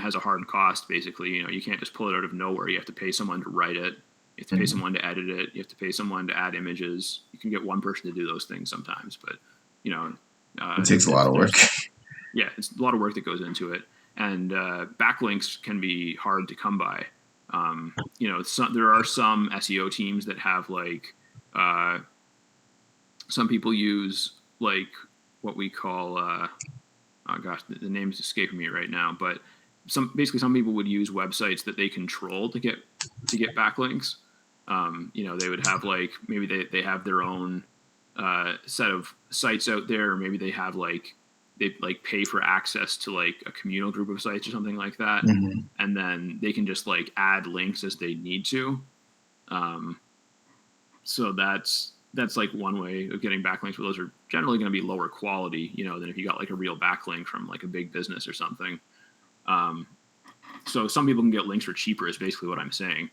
[SPEAKER 2] has a hard cost. Basically, you can't just pull it out of nowhere. You have to pay someone to write it. You have to pay someone to edit it. You have to pay someone to add images. You can get one person to do those things sometimes, but you know,
[SPEAKER 1] It takes a lot of work.
[SPEAKER 2] there's yeah, it's a lot of work that goes into it, and backlinks can be hard to come by. There are some SEO teams that have like uh, some people use like what we call oh gosh, the name is escaping me right now, but some people would use websites that they control to get backlinks. They would have like maybe they have their own set of sites out there, or maybe they have like they like pay for access to like a communal group of sites or something like that,
[SPEAKER 1] Hmm.
[SPEAKER 2] and then they can just like add links as they need to. Um, so that's like one way of getting backlinks, but those are generally going to be lower quality, than if you got like a real backlink from like a big business or something. Um, so some people can get links for cheaper, is basically what I'm saying.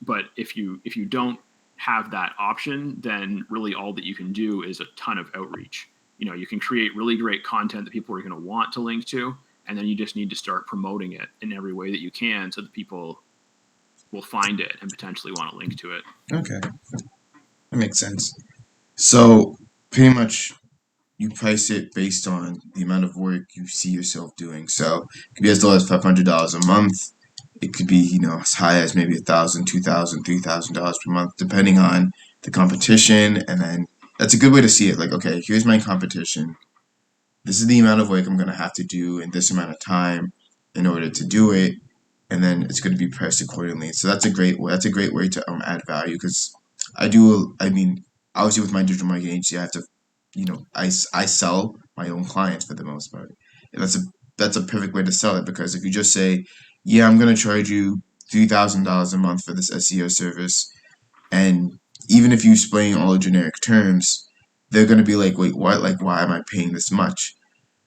[SPEAKER 2] But if you don't have that option, then really all that you can do is a ton of outreach. You can create really great content that people are going to want to link to, and then you just need to start promoting it in every way that you can so that people will find it and potentially want to link to it.
[SPEAKER 1] Okay, that makes sense. So pretty much you price it based on the amount of work you see yourself doing. So it could be as low as $500 a month. It could be, as high as maybe 1,000, 2,000, $3,000 per month, depending on the competition. And then that's a good way to see it. Like, okay, here's my competition. This is the amount of work I'm going to have to do in this amount of time in order to do it, and then it's going to be priced accordingly. So that's a great way to add value because I mean obviously with my digital marketing agency I have to I sell my own clients for the most part. And that's a perfect way to sell it because if you just say, yeah, I'm going to charge you $3,000 a month for this SEO service, and even if you explain all the generic terms, they're going to be like, wait, what? Like, why am I paying this much?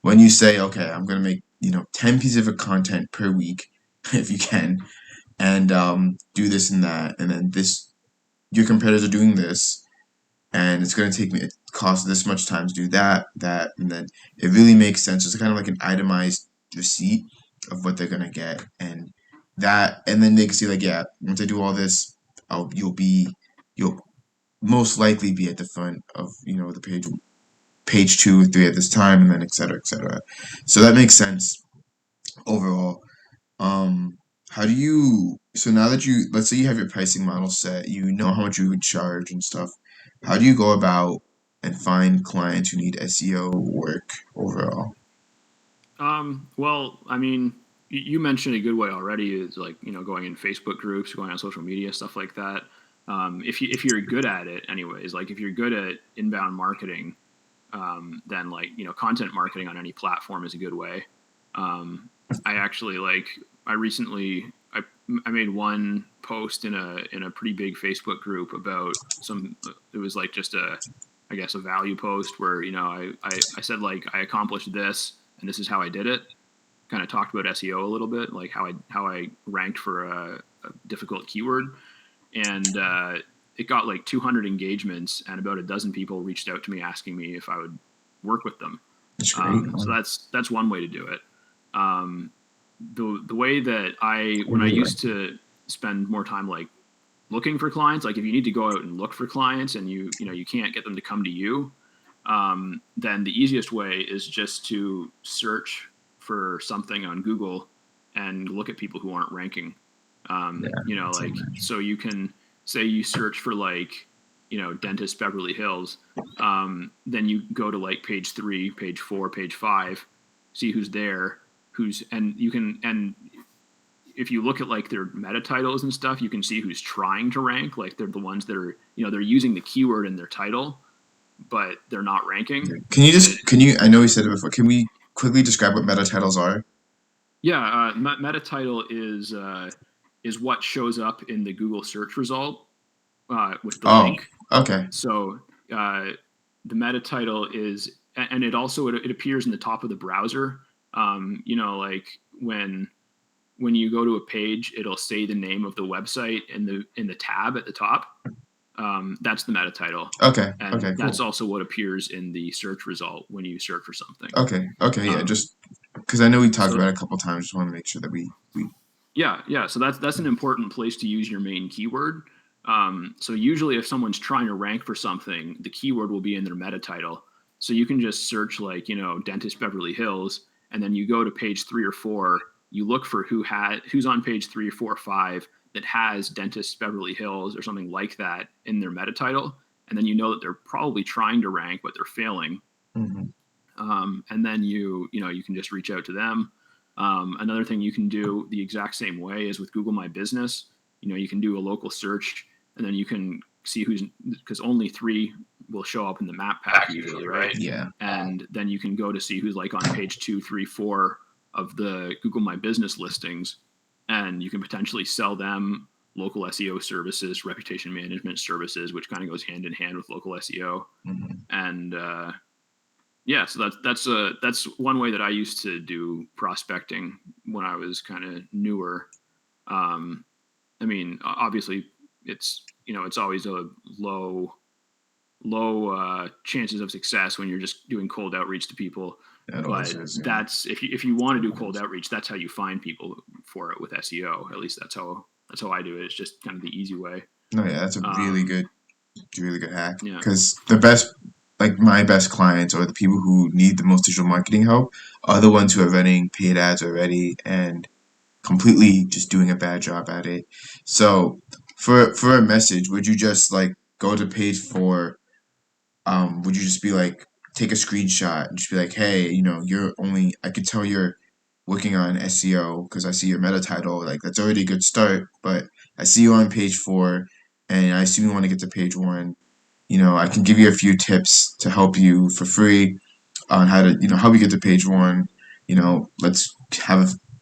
[SPEAKER 1] When you say, okay, I'm going to make 10 pieces of content per week, if you can, and do this and that, and then your competitors are doing this, and it's going to take me, it costs this much time to do that, and then it really makes sense. It's kind of like an itemized receipt of what they're going to get, and then they can see like, yeah, once I do all this, you'll most likely be at the front of the page 2 or 3 at this time, and then et cetera, et cetera. So that makes sense overall. Um, how do you, so now that let's say you have your pricing model set, you know how much you would charge and stuff. How do you go about and find clients who need SEO work overall?
[SPEAKER 2] Well, I mean, you mentioned a good way already is like, going in Facebook groups, going on social media, stuff like that. If you're good at it anyways, like if you're good at inbound marketing, then like, content marketing on any platform is a good way. I actually like, I recently, I made one post in a pretty big Facebook group about it was like just I guess a value post where, I said like I accomplished this and this is how I did it. Kind of talked about SEO a little bit, like how I ranked for a difficult keyword, and it got like 200 engagements, and about a dozen people reached out to me asking me if I would work with them.
[SPEAKER 1] That's great.
[SPEAKER 2] So that's one way to do it. Um, the way that when I used to spend more time like looking for clients, like if you need to go out and look for clients and you can't get them to come to you, then the easiest way is just to search for something on Google and look at people who aren't ranking.
[SPEAKER 1] Yeah, that's
[SPEAKER 2] Like so you can say you search for like dentist Beverly Hills, then you go to like page 3, page 4, page 5, see who's there, and you can, and if you look at like their meta titles and stuff, you can see who's trying to rank. Like they're the ones that are, they're using the keyword in their title, but they're not ranking. And
[SPEAKER 1] I know we said it before, can we quickly describe what meta titles are?
[SPEAKER 2] yeah, meta title is what shows up in the Google search result with the
[SPEAKER 1] Oh,
[SPEAKER 2] link.
[SPEAKER 1] okay.
[SPEAKER 2] So the meta title is, and it appears in the top of the browser. Like when you go to a page, it'll say the name of the website in the tab at the top. That's the meta title,
[SPEAKER 1] Okay.
[SPEAKER 2] and
[SPEAKER 1] Okay,
[SPEAKER 2] that's
[SPEAKER 1] cool.
[SPEAKER 2] also what appears in the search result when you search for something.
[SPEAKER 1] Okay. Okay, yeah,
[SPEAKER 2] Um,
[SPEAKER 1] just because I know we talked
[SPEAKER 2] so
[SPEAKER 1] about it a couple times, just want to make sure that we
[SPEAKER 2] yeah. So that's an important place to use your main keyword. So usually, if someone's trying to rank for something, the keyword will be in their meta title. So you can just search like, dentist Beverly Hills, and then you go to page 3 or 4. You look for who's on page 3 or 4 or 5 that has dentist Beverly Hills or something like that in their meta title, and then you know that they're probably trying to rank, but they're failing.
[SPEAKER 1] Hmm.
[SPEAKER 2] And then you can just reach out to them. Another thing you can do the exact same way is with Google My Business. You can do a local search, and then you can see who's, because only 3 will show up in the map pack usually, right?
[SPEAKER 1] Yeah.
[SPEAKER 2] And then you can go to see who's like on page 2, 3, 4 of the Google My Business listings, and you can potentially sell them local SEO services, reputation management services, which kind of goes hand in hand with local SEO.
[SPEAKER 1] Hmm.
[SPEAKER 2] And yeah, so that's one way that I used to do prospecting when I was kind of newer. Um, I mean, obviously, it's always a low chances of success when you're just doing cold outreach to people.
[SPEAKER 1] That always
[SPEAKER 2] But
[SPEAKER 1] is. Yeah.
[SPEAKER 2] that's if you want to do cold outreach, that's how you find people for it with SEO. At least that's how I do it. It's just kind of the easy way.
[SPEAKER 1] No, yeah, that's a
[SPEAKER 2] Um,
[SPEAKER 1] really good hack.
[SPEAKER 2] yeah.
[SPEAKER 1] Because the best, like my best clients, or the people who need the most digital marketing help, are the ones who are running paid ads already and completely just doing a bad job at it. So, for a message, would you just like go to page 4? Would you just be like, take a screenshot and just be like, hey, I could tell you're working on SEO because I see your meta title. Like, that's already a good start, but I see you on page 4 and I assume you want to get to page 1. I can give you a few tips to help you for free on how to, help you get to page 1. Let's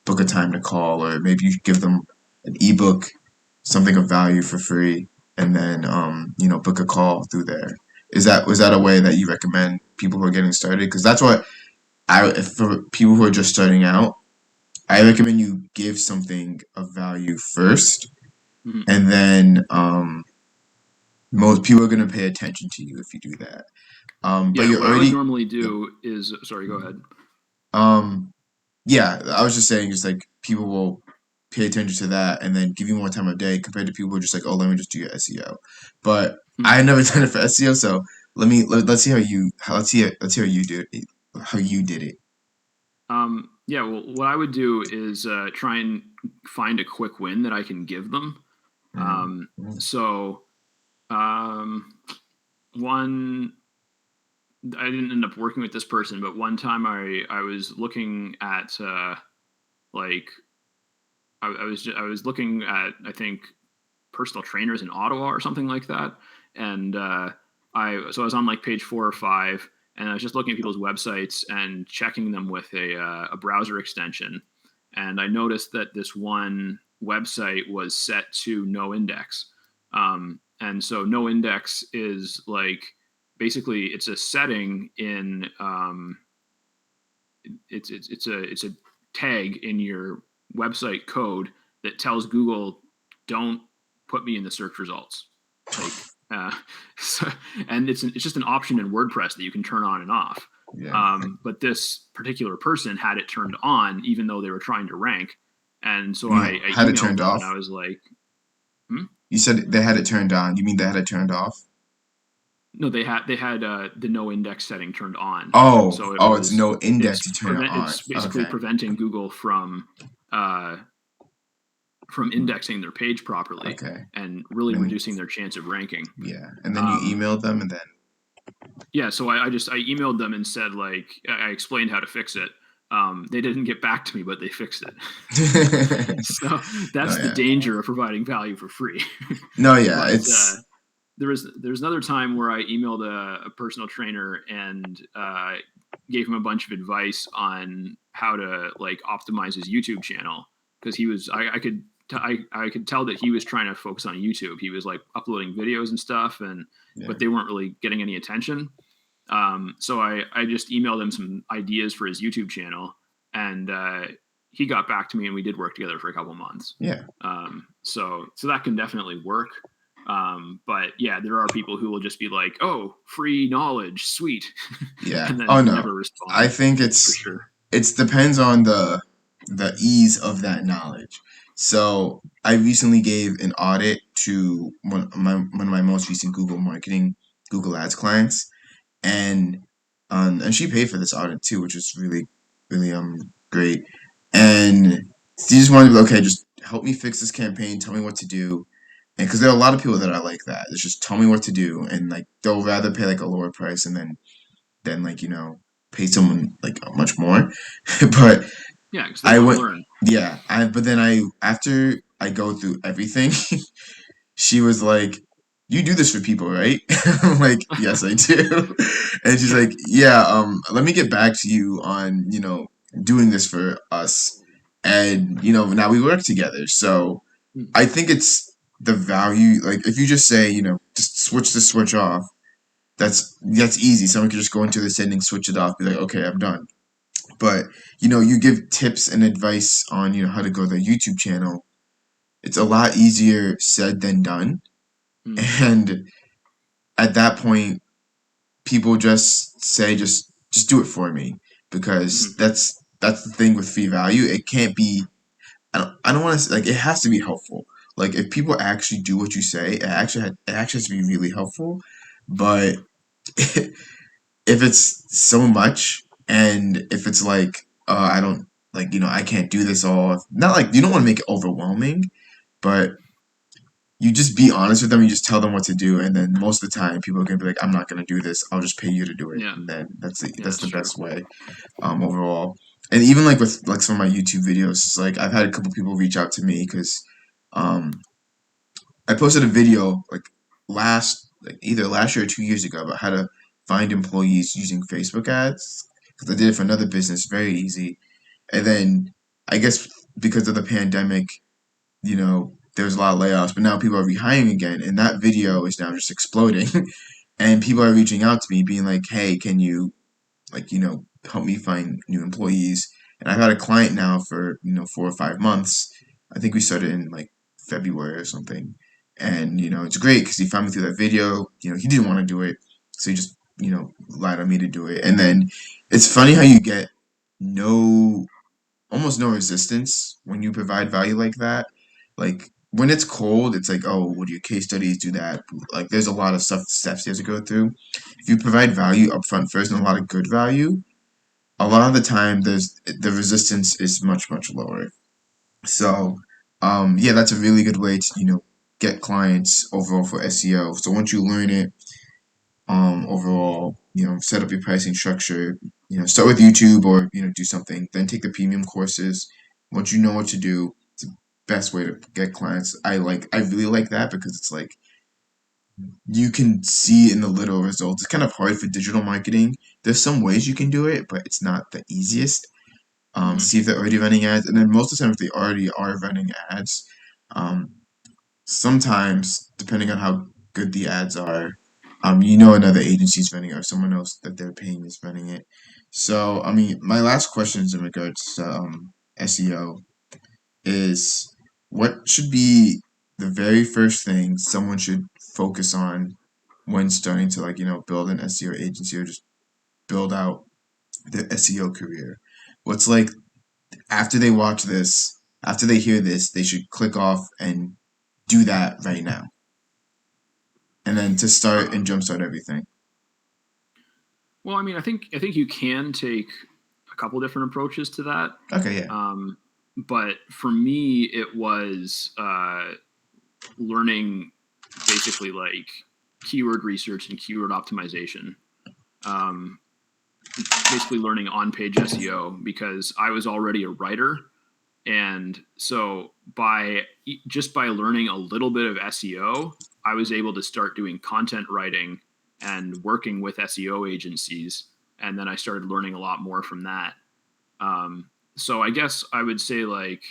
[SPEAKER 1] book a time to call, or maybe you give them an ebook, something of value for free, and then, book a call through there. Was that a way that you recommend people who are getting started? Because that's what for people who are just starting out, I recommend you give something of value first,
[SPEAKER 2] Mhm.
[SPEAKER 1] and then most people are going to pay attention to you if you do that. But
[SPEAKER 2] Yeah,
[SPEAKER 1] you're
[SPEAKER 2] what I would
[SPEAKER 1] already,
[SPEAKER 2] normally
[SPEAKER 1] yeah.
[SPEAKER 2] do is, sorry, go ahead.
[SPEAKER 1] Um, yeah, I was just saying, just like people will pay attention to that and then give you more time of day compared to people who are just like, oh, let me just do your SEO. But
[SPEAKER 2] Mhm.
[SPEAKER 1] I never done it for SEO, so let's see let's see how you do it, how you did it.
[SPEAKER 2] Yeah, well, what I would do is try and find a quick win that I can give them.
[SPEAKER 1] Mm,
[SPEAKER 2] Um,
[SPEAKER 1] mm,
[SPEAKER 2] so um, one, I didn't end up working with this person, but one time I was looking at like I was looking at, I think, personal trainers in Ottawa or something like that, and I was on like page 4 or 5, and I was just looking at people's websites and checking them with a browser extension, and I noticed that this one website was set to no index, and so no index is like basically it's a setting in it's a tag in your website code that tells Google, don't put me in the search results. Like, so, and it's just an option in WordPress that you can turn on and off.
[SPEAKER 1] yeah.
[SPEAKER 2] But this particular person had it turned on even though they were trying to rank. And so
[SPEAKER 1] You
[SPEAKER 2] I
[SPEAKER 1] had it
[SPEAKER 2] emailed
[SPEAKER 1] turned
[SPEAKER 2] them and
[SPEAKER 1] off.
[SPEAKER 2] I was like, hmm?
[SPEAKER 1] You said they had it turned on. You mean they had it turned off?
[SPEAKER 2] No, they had the no index setting turned on.
[SPEAKER 1] Oh,
[SPEAKER 2] So
[SPEAKER 1] oh, it's no index. You turn it on.
[SPEAKER 2] it's basically
[SPEAKER 1] Okay.
[SPEAKER 2] preventing Google uh, from indexing their page properly
[SPEAKER 1] Okay.
[SPEAKER 2] and really
[SPEAKER 1] And
[SPEAKER 2] reducing their chance of ranking.
[SPEAKER 1] yeah, and then you
[SPEAKER 2] Um,
[SPEAKER 1] emailed them, and
[SPEAKER 2] yeah, so I emailed them and said, like, I explained how to fix it. They didn't get back to me, but they fixed it.
[SPEAKER 1] then
[SPEAKER 2] So
[SPEAKER 1] no,
[SPEAKER 2] that's the
[SPEAKER 1] yeah,
[SPEAKER 2] danger of providing value for free.
[SPEAKER 1] no, yeah.
[SPEAKER 2] But
[SPEAKER 1] It's
[SPEAKER 2] there's another time where I emailed a personal trainer and gave him a bunch of advice on how to like optimize his YouTube channel, because I could tell that he was trying to focus on YouTube. He was like uploading videos and stuff, and
[SPEAKER 1] yeah,
[SPEAKER 2] but they weren't really getting any attention. So I just emailed him some ideas for his YouTube channel, and he got back to me, and we did work together for a couple months.
[SPEAKER 1] yeah,
[SPEAKER 2] So that can definitely work. But yeah, there are people who will just be like, "Oh, free knowledge, sweet,"
[SPEAKER 1] yeah.
[SPEAKER 2] and
[SPEAKER 1] Oh
[SPEAKER 2] then
[SPEAKER 1] no,
[SPEAKER 2] never
[SPEAKER 1] I
[SPEAKER 2] respond
[SPEAKER 1] think
[SPEAKER 2] for sure.
[SPEAKER 1] it's depends on the ease of that knowledge. So I recently gave an audit to one of my most recent Google Ads clients, and and she paid for this audit too, which is really, really great. And she just wanted to be okay, just help me fix this campaign, tell me what to do. And because there are a lot of people that are like that, it's just tell me what to do, and like they'll rather pay like a lower price and then like pay someone like much more. But
[SPEAKER 2] Yeah, because they
[SPEAKER 1] I
[SPEAKER 2] want to
[SPEAKER 1] went,
[SPEAKER 2] learn.
[SPEAKER 1] yeah, I but then I after I go through everything, she was like, "You do this for people, right?" I'm like, "Yes, I do." And she's like, "Yeah, let me get back to you on, doing this for us." And, now we work together. So
[SPEAKER 2] Mm,
[SPEAKER 1] I think it's the value, like if you just say, just switch the switch off, that's easy. Someone could just go into the setting, switch it off, be like, "Okay, I'm done." But, you give tips and advice on, how to grow their YouTube channel. It's a lot easier said than done.
[SPEAKER 2] mm,
[SPEAKER 1] And at that point, people just say, just do it for me, because
[SPEAKER 2] mm,
[SPEAKER 1] that's the thing with fee value. It can't be. I don't want to like. It has to be helpful. Like if people actually do what you say, it actually has to be really helpful. But if it's so much, and if it's like, I don't like, I can't do this all. Not like you don't want to make it overwhelming, but you just be honest with them. You just tell them what to do, and then most of the time, people are gonna be like, "I'm not gonna do this. I'll just pay you to do it."
[SPEAKER 2] yeah,
[SPEAKER 1] And then
[SPEAKER 2] yeah,
[SPEAKER 1] that's
[SPEAKER 2] that's
[SPEAKER 1] the
[SPEAKER 2] true.
[SPEAKER 1] best way, overall. And even like with like some of my YouTube videos, it's like I've had a couple people reach out to me because, um, I posted a video like either last year or 2 years ago about how to find employees using Facebook ads, because I did it for another business, very easy. And then I guess because of the pandemic, there was a lot of layoffs, but now people are rehiring again, and that video is now just exploding. And people are reaching out to me, being like, "Hey, can you help me find new employees?" And I've had a client now for 4 or 5 months. I think we started in like February or something, and it's great because he found me through that video. He didn't want to do it, so he just lied on me to do it. And then it's funny how you get no almost no resistance when you provide value like that. Like when it's cold, it's like, oh, what do your case studies do that? Like there's a lot of steps you have to go through. If you provide value upfront first and a lot of good value, a lot of the time the resistance is much, much lower. So yeah, that's a really good way to, get clients overall for SEO. So once you learn it, overall, set up your pricing structure, start with YouTube, or, do something, then take the premium courses. Once you know what to do, it's the best way to get clients. I really like that because it's like you can see in the little results. It's kind of hard for digital marketing. There's some ways you can do it, but it's not the easiest.
[SPEAKER 2] Mm,
[SPEAKER 1] See if they're already running ads, and then most of the time, if they already are running ads, um, sometimes, depending on how good the ads are, another agency's running it, or someone else that they're paying is running it. So, I mean, my last question is in regards to SEO is what should be the very first thing someone should focus on when starting to like, build an SEO agency or just build out their SEO career? What's like after they watch this, after they hear this, they should click off and do that right now, and then to start and
[SPEAKER 2] mm.
[SPEAKER 1] jumpstart everything.
[SPEAKER 2] Well, I mean, I think you can take a couple different approaches to that.
[SPEAKER 1] Okay, yeah.
[SPEAKER 2] Um, but for me, it was learning basically like keyword research and keyword optimization. Um, Basically, learning on-page SEO because I was already a writer, and so by learning a little bit of SEO, I was able to start doing content writing and working with SEO agencies, and then I started learning a lot more from that. So I guess I would say like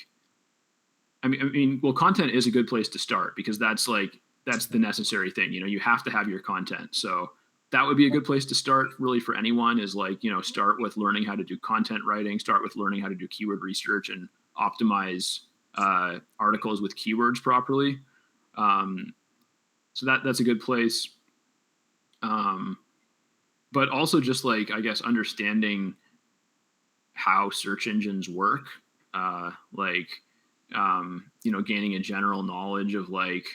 [SPEAKER 2] well, content is a good place to start because that's the necessary thing. You have to have your content. So that would be a good place to start really for anyone is like, start with learning how to do content writing, start with learning how to do keyword research and optimize articles with keywords properly. Um, so that's a good place. Um, but also just like, I guess, understanding how search engines work, like, gaining a general knowledge of like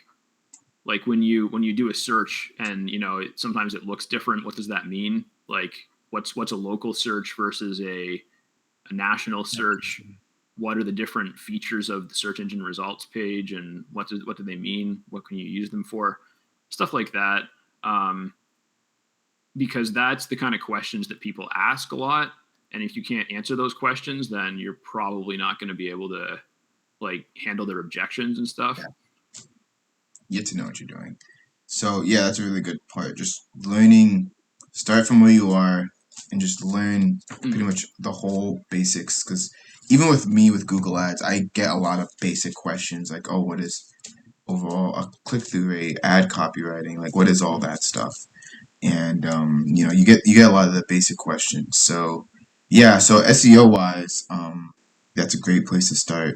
[SPEAKER 2] when you do a search and sometimes it looks different. What does that mean? Like what's a local search versus a national search. What are the different features of the search engine results page, and what do they mean? What can you use them for? Stuff like that. Um, because that's the kind of questions that people ask a lot. And if you can't answer those questions, then you're probably not going to be able to like handle their objections and stuff.
[SPEAKER 1] Yeah, you get to know what you're doing. So yeah, that's a really good part. Just learning, start from where you are, and just learn pretty
[SPEAKER 2] Mm,
[SPEAKER 1] much the whole basics. Because even with me with Google Ads, I get a lot of basic questions like, oh, what is overall a click-through rate, ad copywriting, like what is all
[SPEAKER 2] mm.
[SPEAKER 1] that stuff? And you get a lot of the basic questions. So yeah, so SEO wise, that's a great place to start.